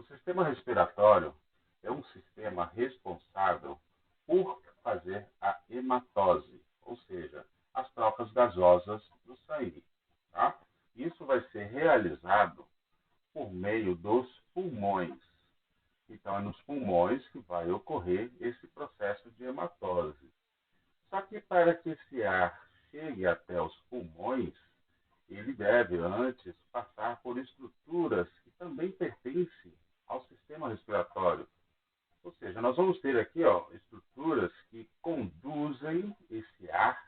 O sistema respiratório é um sistema responsável por fazer a hematose, ou seja, as trocas gasosas do sangue. Tá? Isso vai ser realizado por meio dos pulmões. Então, é nos pulmões que vai ocorrer esse processo de hematose. Só que para que esse ar chegue até os pulmões, ele deve antes passar por estruturas que também pertencem ao sistema respiratório. Ou seja, nós vamos ter aqui estruturas que conduzem esse ar,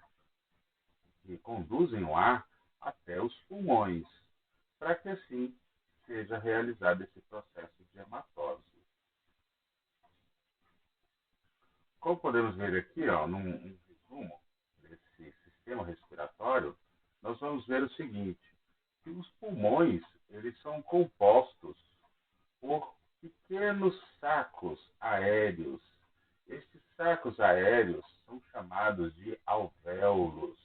que conduzem o ar até os pulmões, para que assim seja realizado esse processo de hematose. Como podemos ver aqui, num resumo desse sistema respiratório, nós vamos ver o seguinte, que os pulmões, eles são compostos por pequenos sacos aéreos. Estes sacos aéreos são chamados de alvéolos.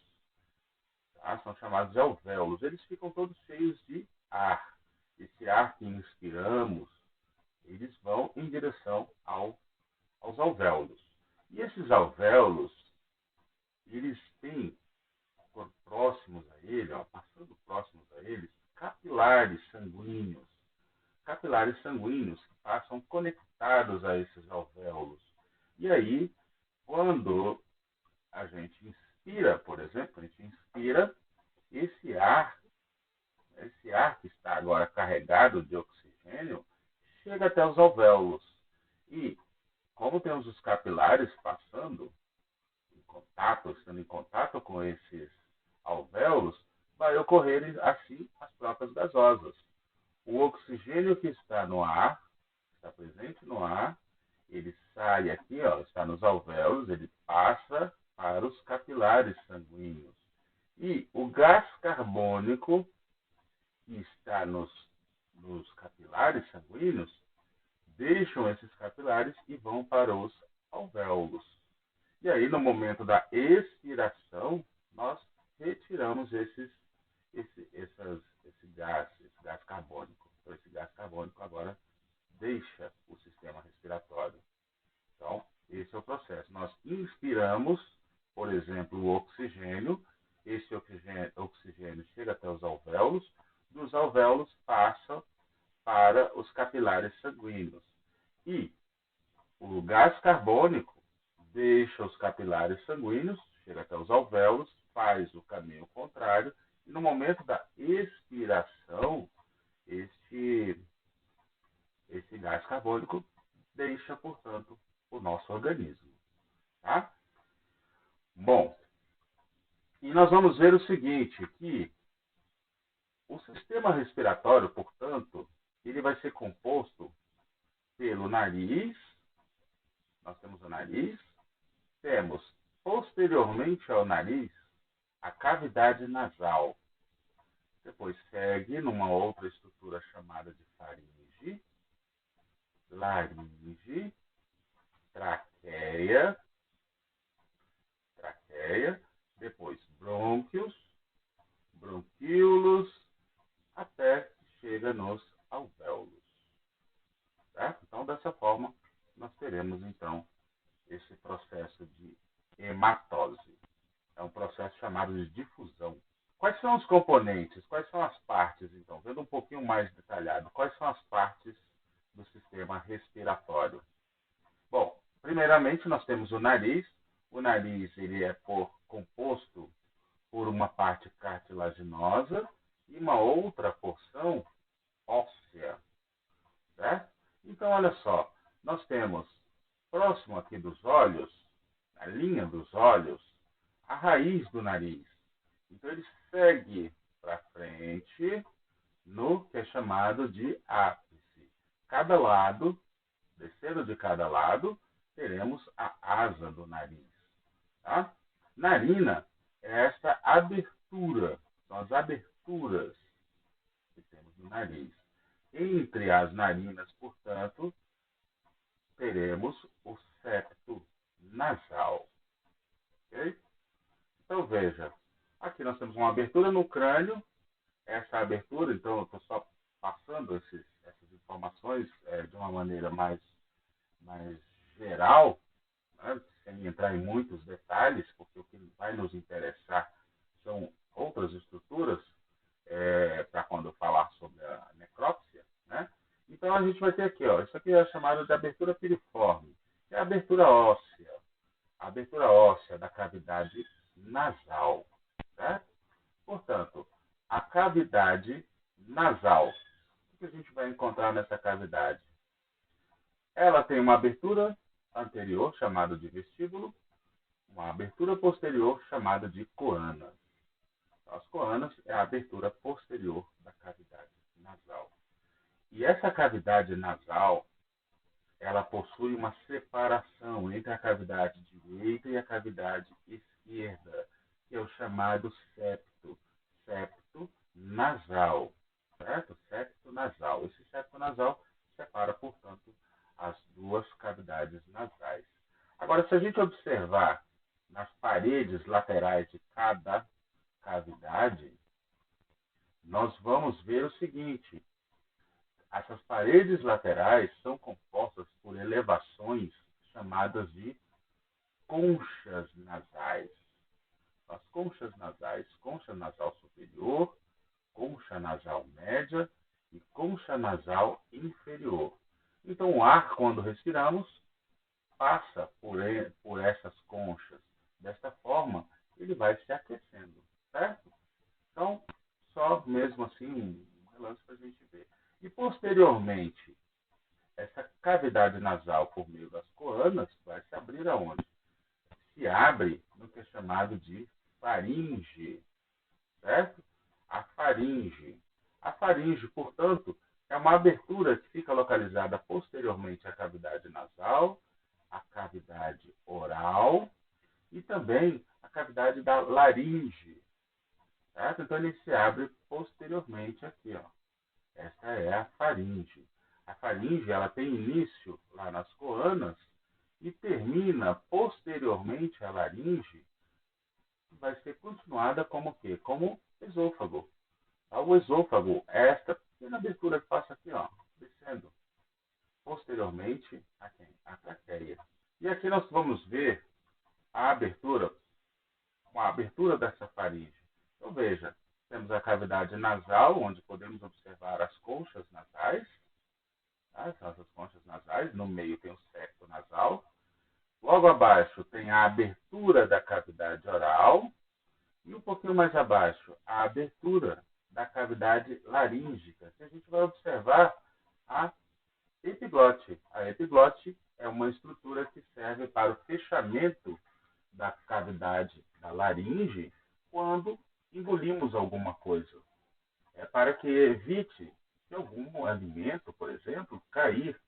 Tá? São chamados de alvéolos. Eles ficam todos cheios de ar. Esse ar que inspiramos, eles vão em direção aos alvéolos. E esses alvéolos, eles têm próximos a ele, passando próximos a eles, capilares sanguíneos. Capilares sanguíneos que passam conectados a esses alvéolos. E aí, quando a gente inspira, por exemplo, a gente inspira esse ar que está agora carregado de oxigênio, chega até os alvéolos. E, como temos os capilares passando em contato, estando em contato com esses alvéolos, vai ocorrer assim as trocas gasosas. O oxigênio que está no ar, está presente no ar, ele sai aqui, está nos alvéolos, ele passa para os capilares sanguíneos. E o gás carbônico que está nos capilares sanguíneos, deixam esses capilares e vão para os alvéolos. E aí, no momento da expiração, nós retiramos esse gás carbônico. Então, esse gás carbônico agora deixa o sistema respiratório. Então, esse é o processo. Nós inspiramos, por exemplo, o oxigênio. Esse oxigênio chega até os alvéolos. Dos alvéolos passa para os capilares sanguíneos. E o gás carbônico deixa os capilares sanguíneos, chega até os alvéolos, faz o caminho contrário, e no momento da expiração, esse gás carbônico deixa, portanto, o nosso organismo. Tá? Bom, e nós vamos ver o seguinte, que o sistema respiratório, portanto, ele vai ser composto pelo nariz, nós temos o nariz, temos posteriormente ao nariz a cavidade nasal. Depois segue numa outra estrutura chamada de faringe, laringe, traqueia, depois brônquios, bronquíolos, até que chega nos alvéolos. Certo? Então, dessa forma, nós teremos, então, esse processo de hematose. É um processo chamado de difusão. Quais são os componentes? Quais são as partes, então? Vendo um pouquinho mais detalhado, quais são as partes do sistema respiratório? Bom, primeiramente nós temos o nariz. O nariz ele é composto por uma parte cartilaginosa e uma outra porção óssea. Certo? Então, olha só, nós temos próximo aqui dos olhos, na linha dos olhos, a raiz do nariz. Então, ele segue para frente no que é chamado de ápice. Cada lado, descendo de cada lado, teremos a asa do nariz. Tá? Narina é essa abertura, são as aberturas que temos no nariz. Entre as narinas, portanto, teremos o septo nasal. Okay? Então, veja, aqui nós temos uma abertura no crânio. Essa abertura, então, eu estou só passando essas informações de uma maneira mais geral, né, sem entrar em muitos detalhes, porque o que vai nos interessar são outras estruturas, para quando eu falar sobre a necrópsia, né? Então a gente vai ter aqui, ó, isso aqui é chamado de abertura piriforme, que é a abertura óssea da cavidade nasal, certo? Portanto, a cavidade nasal, o que a gente vai encontrar nessa cavidade? Ela tem uma abertura anterior, chamada de vestíbulo, uma abertura posterior, chamada de coana. As coanas é a abertura posterior da cavidade nasal. E essa cavidade nasal, ela possui uma separação entre a cavidade direita e a cavidade esquerda, que é o chamado septo nasal, certo? Septo nasal. Esse septo nasal separa, portanto, as duas cavidades nasais. Agora, se a gente observar nas paredes laterais de cada cavidade, nós vamos ver o seguinte: essas paredes laterais são compostas por elevações chamadas de conchas nasais. As conchas nasais, concha nasal superior, concha nasal média e concha nasal inferior. Então, o ar, quando respiramos, passa por essas conchas. Desta forma, ele vai se aquecendo, certo? Então, só mesmo assim, um relance para a gente ver. E, posteriormente, essa cavidade nasal, por meio das coanas, vai se abrir aonde? Se abre no que é chamado de faringe, certo? A faringe. A faringe, portanto, é uma abertura que fica localizada posteriormente à cavidade nasal, à cavidade oral e também à cavidade da laringe, certo? Então ele se abre posteriormente aqui, ó. Essa é a faringe. A faringe, ela tem início lá nas coanas e termina posteriormente à laringe, vai ser continuada como o quê? Como esôfago. O esôfago é esta pequena abertura que passa aqui, ó, descendo posteriormente a quem? A traqueia. E aqui nós vamos ver a abertura, a abertura dessa faringe. Então veja, temos a cavidade nasal, onde podemos observar as conchas nasais, tá? São essas conchas nasais, no meio tem o septo nasal. Logo abaixo tem a abertura da cavidade oral e um pouquinho mais abaixo a abertura da cavidade laríngica, que a gente vai observar a epiglote. A epiglote é uma estrutura que serve para o fechamento da cavidade da laringe quando engolimos alguma coisa. É para que evite que algum alimento, por exemplo, cair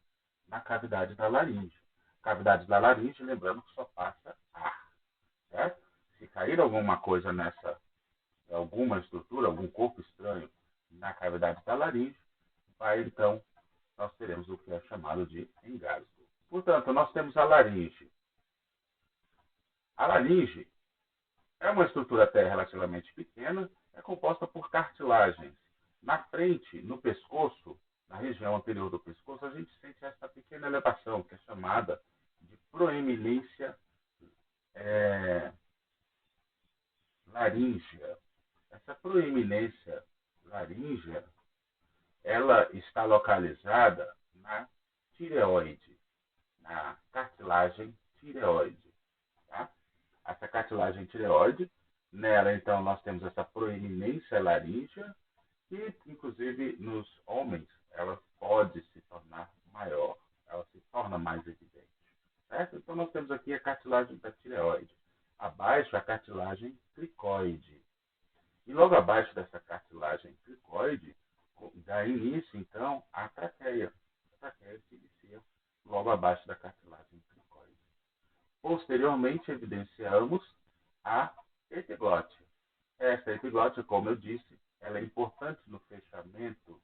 na cavidade da laringe. Cavidade da laringe, lembrando que só passa ar, certo? Se cair alguma coisa nessa, alguma estrutura, algum corpo estranho na cavidade da laringe, vai então, nós teremos o que é chamado de engasgo. Portanto, nós temos a laringe. A laringe é uma estrutura até relativamente pequena, é composta por cartilagens. Na frente, no pescoço, na região anterior do pescoço, a gente sente essa pequena elevação, que é chamada de proeminência laríngea. Essa proeminência laríngea, ela está localizada na tireoide, na cartilagem tireoide. Tá? Essa cartilagem tireoide, nela, então, nós temos essa proeminência laríngea, que, inclusive, nos homens, ela pode se tornar maior, ela se torna mais evidente. Certo? Então, nós temos aqui a cartilagem da tireoide. Abaixo, a cartilagem cricoide. E logo abaixo dessa cartilagem cricoide, dá início, então, à traqueia. A traqueia se inicia logo abaixo da cartilagem cricoide. Posteriormente, evidenciamos a epiglote. Essa epiglote, como eu disse, ela é importante no fechamento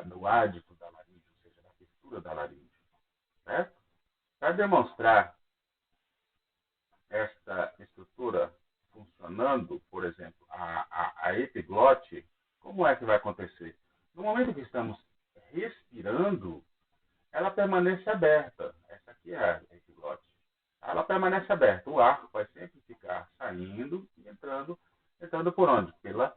do ádito da laringe, ou seja, da abertura da laringe. Certo? Para demonstrar esta estrutura funcionando, por exemplo, a epiglote, como é que vai acontecer? No momento que estamos respirando, ela permanece aberta. Essa aqui é a epiglote. Ela permanece aberta. O ar vai sempre ficar saindo e entrando por onde? Pela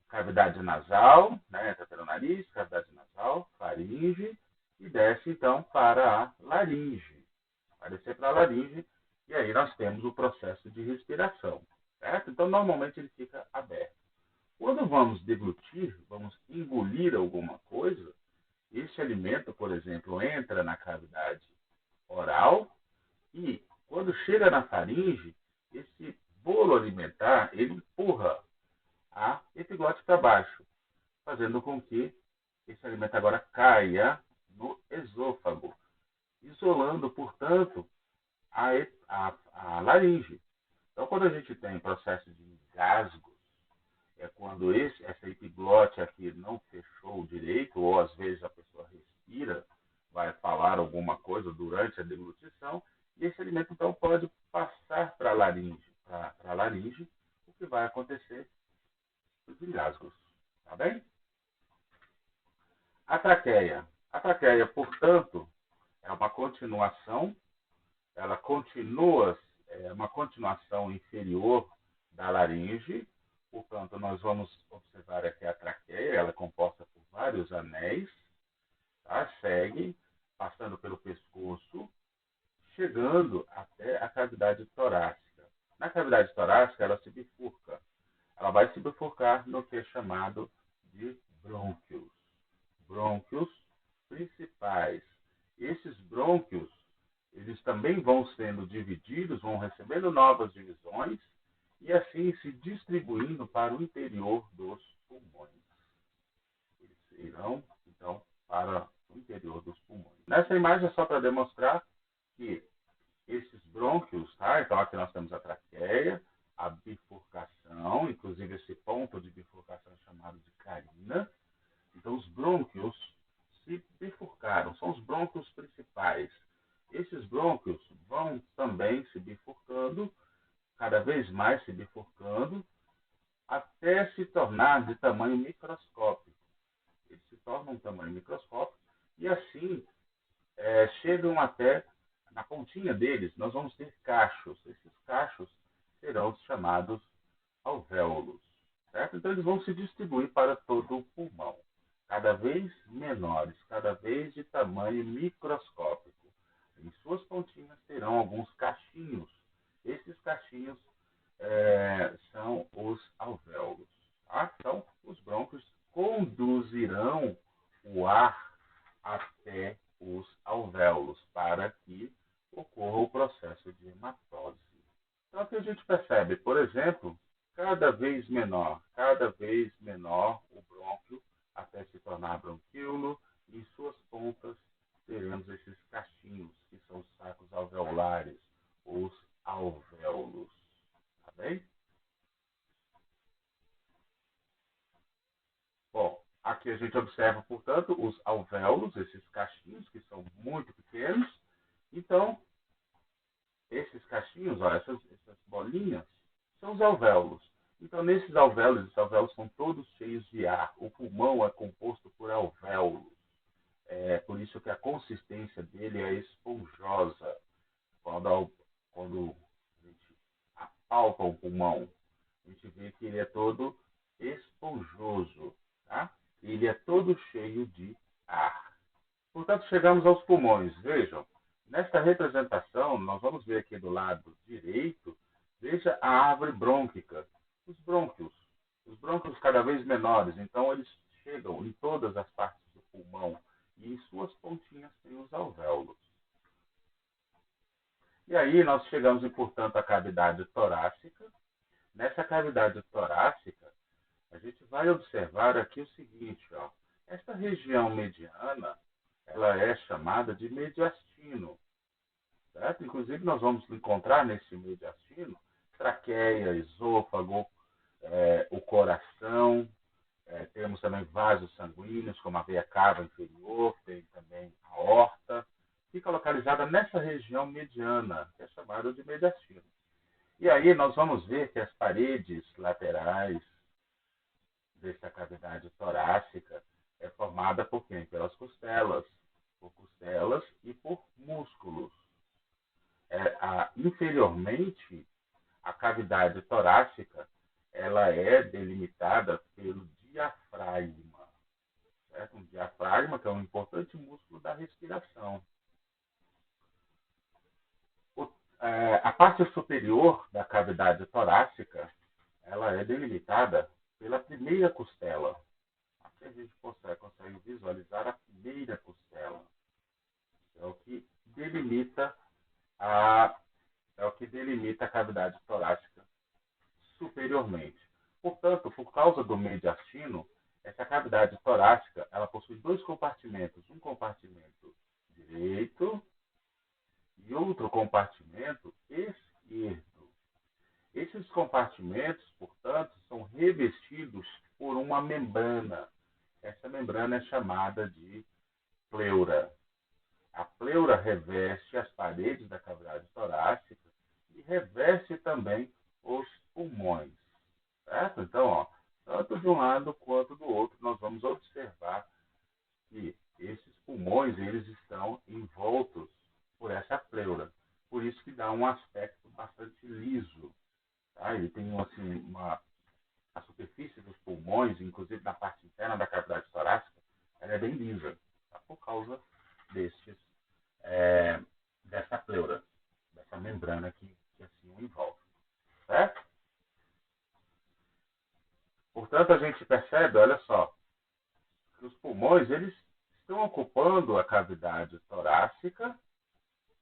cavidade nasal, né? Entra pelo nariz, cavidade nasal, faringe e desce então para a laringe. Vai descer para a laringe e aí nós temos o processo de respiração, certo? Então normalmente ele fica aberto. Quando vamos deglutir, vamos engolir alguma coisa, esse alimento, por exemplo, entra na cavidade oral e quando chega na faringe, esse bolo alimentar, ele empurra a epiglote para baixo, fazendo com que esse alimento agora caia no esôfago, isolando, portanto, a laringe. Então, quando a gente tem processo de engasgo, é quando essa epiglote aqui não fechou direito, ou às vezes a pessoa respira, vai falar alguma coisa durante a deglutição, e esse alimento então pode passar para a laringe, o que vai acontecer os engasgos. Tá bem? A traqueia. A traqueia, portanto, é uma continuação, ela continua, é uma continuação inferior da laringe, portanto, nós vamos observar aqui a traqueia, ela é composta por vários anéis, tá? Segue, passando pelo pescoço, chegando até a cavidade torácica. Na cavidade torácica, ela se bifurca. Ela vai se bifurcar no que é chamado de brônquios. Brônquios principais. Esses brônquios, eles também vão sendo divididos, vão recebendo novas divisões e assim se distribuindo para o interior dos pulmões. Eles irão, então, para o interior dos pulmões. Nessa imagem é só para demonstrar que esses brônquios, tá? Então aqui nós temos a traqueia, a bifurcação, inclusive esse ponto de bifurcação é chamado de carina. Então os brônquios se bifurcaram, são os brônquios principais. Esses brônquios vão também se bifurcando, cada vez mais se bifurcando, até se tornar de tamanho microscópico. Eles se tornam um tamanho microscópico e assim chegam até, na pontinha deles, nós vamos ter cachos. Esses cachos serão chamados alvéolos. Certo? Então eles vão se distribuir para todo o pulmão, cada vez menores, cada vez de tamanho microscópico. Em suas pontinhas terão alguns cachinhos. Esses cachinhos são os alvéolos. Tá? Então, os brônquios conduzirão o ar até os alvéolos para que ocorra o processo de hematose. Então, o que a gente percebe, por exemplo, cada vez menor o brônquio até se tornar bronquíolo e em suas pontas teremos esses cachinhos, que são os sacos alveolares, os alvéolos. Tá bem? Bom, aqui a gente observa, portanto, os alvéolos, esses cachinhos, que são muito pequenos. Então, esses cachinhos, ó, essas bolinhas, são os alvéolos. Então, nesses alvéolos, esses alvéolos são todos cheios de ar. O pulmão é composto por alvéolos. É por isso que a consistência dele é esponjosa. Quando a gente apalpa o pulmão, a gente vê que ele é todo esponjoso, tá? Ele é todo cheio de ar. Portanto, chegamos aos pulmões. Vejam, nesta representação, nós vamos ver aqui do lado direito, veja a árvore brônquica, os brônquios cada vez menores. Então, eles chegam em todas as partes do pulmão e em suas pontinhas tem os alvéolos. E aí nós chegamos, portanto, à cavidade torácica. Nessa cavidade torácica, a gente vai observar aqui o seguinte, ó. Esta região mediana, ela é chamada de mediastino, certo? Inclusive, nós vamos encontrar nesse mediastino traqueia, esôfago, o coração, temos também vasos sanguíneos, como a veia cava inferior, tem também a aorta, fica localizada nessa região mediana, que é chamada de mediastino. E aí nós vamos ver que as paredes laterais dessa cavidade torácica formada por quem? Pelas costelas, por costelas e por músculos. Inferiormente, a cavidade torácica, ela é delimitada pelo diafragma, certo? Um diafragma, que é um importante músculo da respiração. A parte superior da cavidade torácica, ela é delimitada pela primeira costela. Aqui a gente consegue visualizar a primeira costela. É o que delimita a, a cavidade torácica superiormente. Portanto, por causa do mediastino, essa cavidade torácica ela possui dois compartimentos, um compartimento direito e outro compartimento esquerdo. Esses compartimentos, portanto, são revestidos por uma membrana. Essa membrana é chamada de pleura. A pleura reveste as paredes da cavidade torácica e reveste também os pulmões. Certo? Então, tanto de um lado quanto do outro, nós vamos observar que esses pulmões eles estão envoltos por essa pleura. Por isso que dá um aspecto bastante liso. Tá? Ele tem assim, a superfície dos pulmões, inclusive na parte interna da cavidade torácica, ela é bem lisa, tá? Por causa dessa pleura, dessa membrana que assim o envolve. Certo? Portanto, a gente percebe, olha só, que os pulmões eles estão ocupando a cavidade torácica,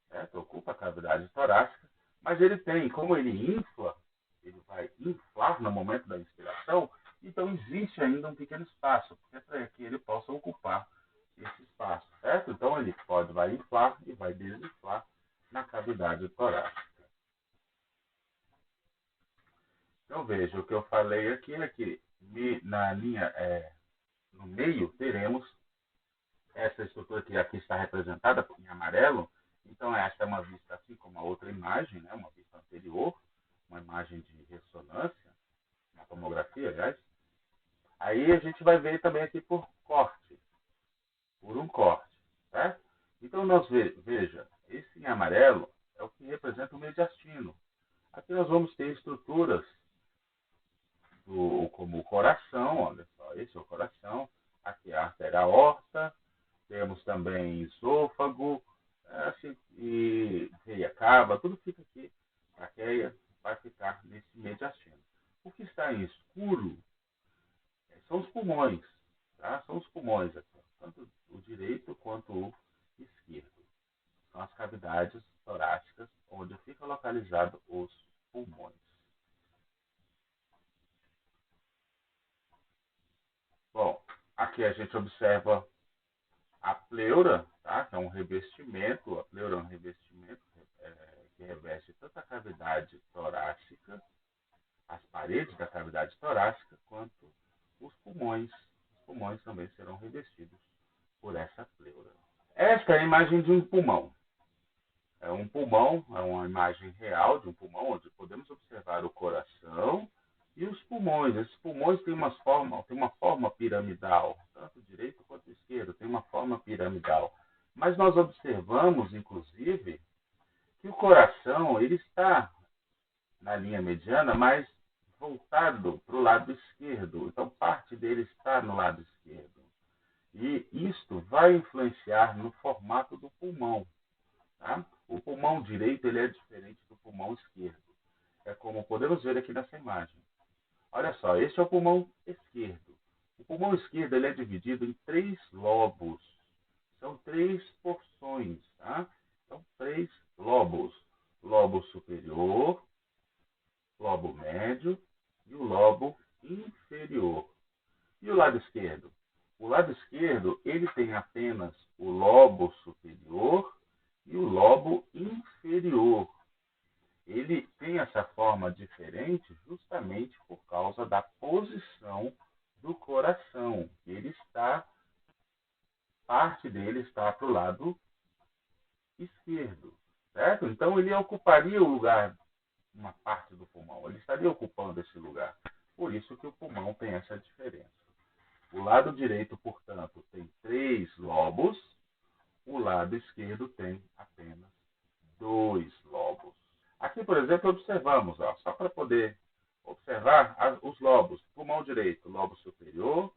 certo? Ocupa a cavidade torácica, mas ele tem, como ele infla, ele vai inflar no momento da inspiração, então existe ainda um pequeno espaço, para que ele possa ocupar esse espaço, certo? Então ele vai inflar e vai desinflar na cavidade torácica. Então veja, o que eu falei aqui é que na linha, no meio, teremos essa estrutura que aqui está representada em amarelo. Então esta é uma vista assim como a outra imagem, né? Uma vista anterior, uma imagem de ressonância, uma tomografia, aliás. Aí a gente vai ver também aqui por corte, por um corte, certo? Então nós veja, esse em amarelo é o que representa o mediastino. Aqui nós vamos ter estruturas como o coração, olha só, esse é o coração, aqui é a artéria aorta, temos também esôfago, assim, e veia cava, tudo fica aqui, a traqueia vai ficar nesse mediastino. O que está em escuro são os pulmões, tá? São os pulmões aqui, tanto o direito quanto o esquerdo. São as cavidades torácicas onde fica localizado os pulmões. Bom, aqui a gente observa a pleura, tá? Que é um revestimento, a pleura é um revestimento que reveste tanto a cavidade torácica, as paredes da cavidade torácica, quanto os pulmões. Os pulmões também serão revestidos por essa pleura. Esta é a imagem de um pulmão. É um pulmão, é uma imagem real de um pulmão, onde podemos observar o coração e os pulmões. Esses pulmões têm uma forma piramidal, tanto direito quanto esquerdo, tem uma forma piramidal. Mas nós observamos, inclusive, que o coração ele está na linha mediana, mas voltado para o lado esquerdo. Então, parte dele está no lado esquerdo. E isto vai influenciar no formato do pulmão. Tá? O pulmão direito ele é diferente do pulmão esquerdo. É como podemos ver aqui nessa imagem. Olha só, este é o pulmão esquerdo. O pulmão esquerdo ele é dividido em 3 lobos. São 3 porções. Tá? São 3 lobos. Lobo superior, lobo médio e o lobo inferior. E o lado esquerdo? O lado esquerdo ele tem apenas o lobo superior e o lobo inferior. Ele tem essa forma diferente justamente por causa da posição do coração. Parte dele está para o lado esquerdo, certo? Então ele ocuparia o lugar, uma parte do pulmão. Ele estaria ocupando esse lugar. Por isso que o pulmão tem essa diferença. O lado direito, portanto, tem 3 lobos, o lado esquerdo tem apenas 2 lobos. Aqui, por exemplo, observamos, ó, só para poder observar os lobos. Pulmão direito, lobo superior,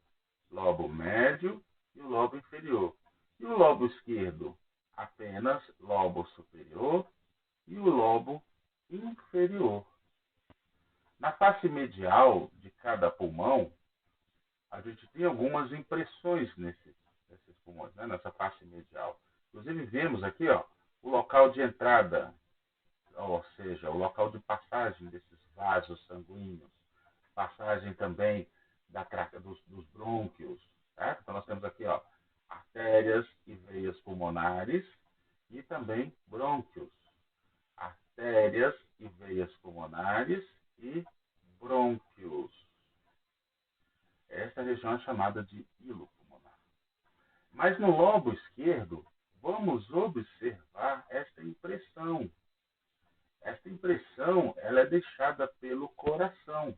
lobo médio e o lobo inferior. E o lobo esquerdo, apenas lobo superior e o lobo inferior. Na face medial de cada pulmão, a gente tem algumas impressões nesses pulmões, né? Nessa face medial. Inclusive, vemos aqui ó, o local de entrada, ou seja, o local de passagem desses vasos sanguíneos, passagem também dos brônquios. Tá? Então, nós temos aqui ó, artérias e veias pulmonares e também brônquios. Artérias e veias pulmonares e brônquios. Essa região é chamada de hilo pulmonar. Mas no lobo esquerdo, vamos observar esta impressão. Esta impressão ela é deixada pelo coração,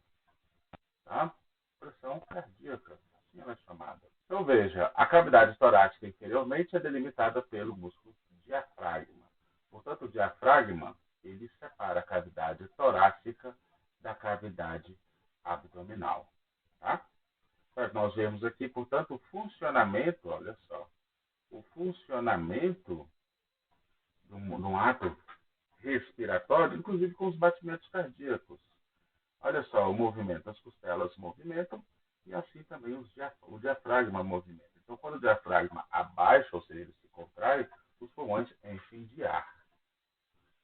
tá? Pressão cardíaca, assim ela é chamada. Então veja, a cavidade torácica inferiormente é delimitada pelo músculo diafragma. Portanto, o diafragma ele separa a cavidade torácica da cavidade abdominal, tá? Mas nós vemos aqui, portanto, o funcionamento, olha só, o funcionamento de um ato respiratório, inclusive com os batimentos cardíacos. Olha só, o movimento, as costelas movimentam e assim também o diafragma movimenta. Então, quando o diafragma abaixa, ou seja, ele se contrai, os pulmões enchem de ar.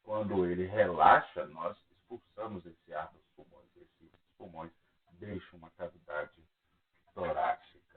Quando ele relaxa, nós expulsamos esse ar dos pulmões. Esses pulmões deixam uma cavidade torácica.